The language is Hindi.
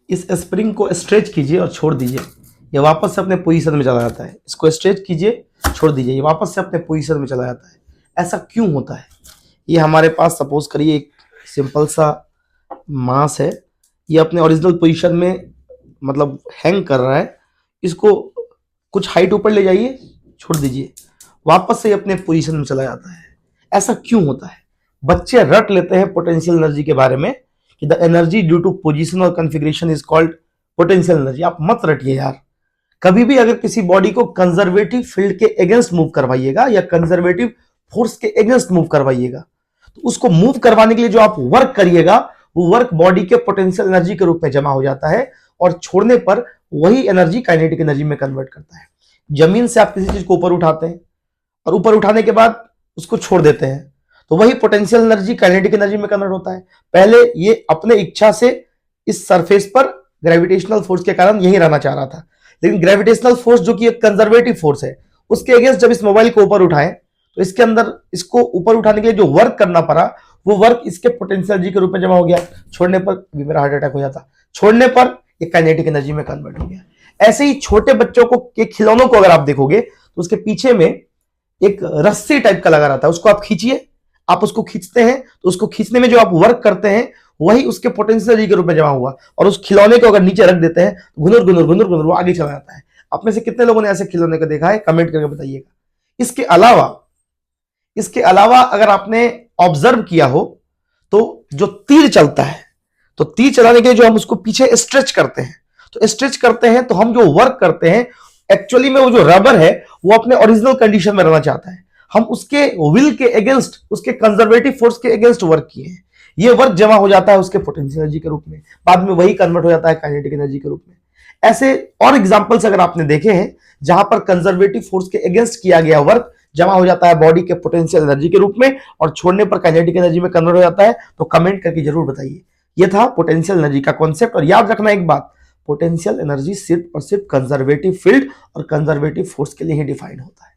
इस स्प्रिंग को स्ट्रेच कीजिए और छोड़ दीजिए, ये वापस से अपने पोजीशन में चला जाता है। इसको स्ट्रेच कीजिए, छोड़ दीजिए, ये वापस से अपने पोजीशन में चला जाता है। ऐसा क्यों होता है? ये हमारे पास सपोज करिए एक सिंपल सा मास है, ये अपने ओरिजिनल पोजीशन में मतलब हैंग कर रहा है। इसको कुछ हाइट ऊपर ले जाइए, छोड़ दीजिए, वापस से अपने पोजीशन में चला जाता है। ऐसा क्यों होता है? बच्चे रट लेते हैं पोटेंशियल एनर्जी के बारे में कि the energy due to position और configuration is called potential energy. आप मत रटिए यार। कभी भी अगर किसी बॉडी को कंजर्वेटिव फील्ड के अगेंस्ट मूव करवाइएगा या कंजर्वेटिव फोर्स के अगेंस्ट मूव करवाइएगा, तो उसको मूव करवाने के लिए जो आप वर्क करिएगा, वो वर्क बॉडी के पोटेंशियल एनर्जी के रूप में जमा हो जाता है और छोड़ने पर वही एनर्जी काइनेटिक एनर्जी में कन्वर्ट करता है। जमीन से आप किसी चीज को ऊपर उठाते हैं और ऊपर उठाने के बाद उसको छोड़ देते हैं, तो वही पोटेंशियल एनर्जी काइनेटिक एनर्जी में कन्वर्ट होता है। पहले ये अपने इच्छा से इस सरफेस पर ग्रेविटेशनल फोर्स के कारण यही रहना चाह रहा था, लेकिन ग्रेविटेशनल फोर्स जो कि एक कंजर्वेटिव फोर्स है, उसके अगेंस्ट जब इस मोबाइल को ऊपर उठाएं, तो इसके अंदर इसको ऊपर उठाने के लिए जो वर्क करना पड़ा, वो वर्क इसके पोटेंशियल एनर्जी के रूप में जमा हो गया। छोड़ने पर भी मेरा हार्ट अटैक हो जाता, छोड़ने पर ये काइनेटिक एनर्जी में कन्वर्ट हो गया। ऐसे ही छोटे बच्चों को के खिलौनों को अगर आप देखोगे तो उसके पीछे में एक रस्सी टाइप का लगा रहता है, उसको आप खींचिए, आप उसको खींचते हैं तो उसको खींचने में जो आप वर्क करते हैं वही उसके पोटेंशियल एनर्जी के रूप में जमा हुआ, और उस खिलौने को अगर नीचे रख देते हैं, घुनुर घुनुर घुनुर घुनुर वो आगे चला जाता है। आप में से कितने लोगों ने ऐसे खिलौने को देखा है? कमेंट करके बताइएगा। इसके अलावा अगर आपने ऑब्जर्व किया हो तो जो तीर चलता है, तो तीर चलाने के लिए जो हम उसको पीछे स्ट्रेच करते हैं, तो स्ट्रेच करते हैं तो हम जो वर्क करते हैं, एक्चुअली में वो जो रबर है वो अपने ओरिजिनल कंडीशन में रहना चाहता है। हम उसके विल के अगेंस्ट, उसके कंजर्वेटिव फोर्स के अगेंस्ट वर्क किए हैं, ये वर्क जमा हो जाता है उसके पोटेंशियल एनर्जी के रूप में, बाद में वही कन्वर्ट हो जाता है काइनेटिक एनर्जी के रूप में। ऐसे और एग्जांपल्स अगर आपने देखे हैं जहां पर कंजर्वेटिव फोर्स के अगेंस्ट किया गया वर्क जमा हो जाता है बॉडी के पोटेंशियल एनर्जी के रूप में और छोड़ने पर काइनेटिक एनर्जी में कन्वर्ट हो जाता है, तो कमेंट करके जरूर बताइए। यह था पोटेंशियल एनर्जी का कॉन्सेप्ट। और याद रखना एक बात, पोटेंशियल एनर्जी सिर्फ और सिर्फ कंजर्वेटिव फील्ड और कंजर्वेटिव फोर्स के लिए ही डिफाइन होता है।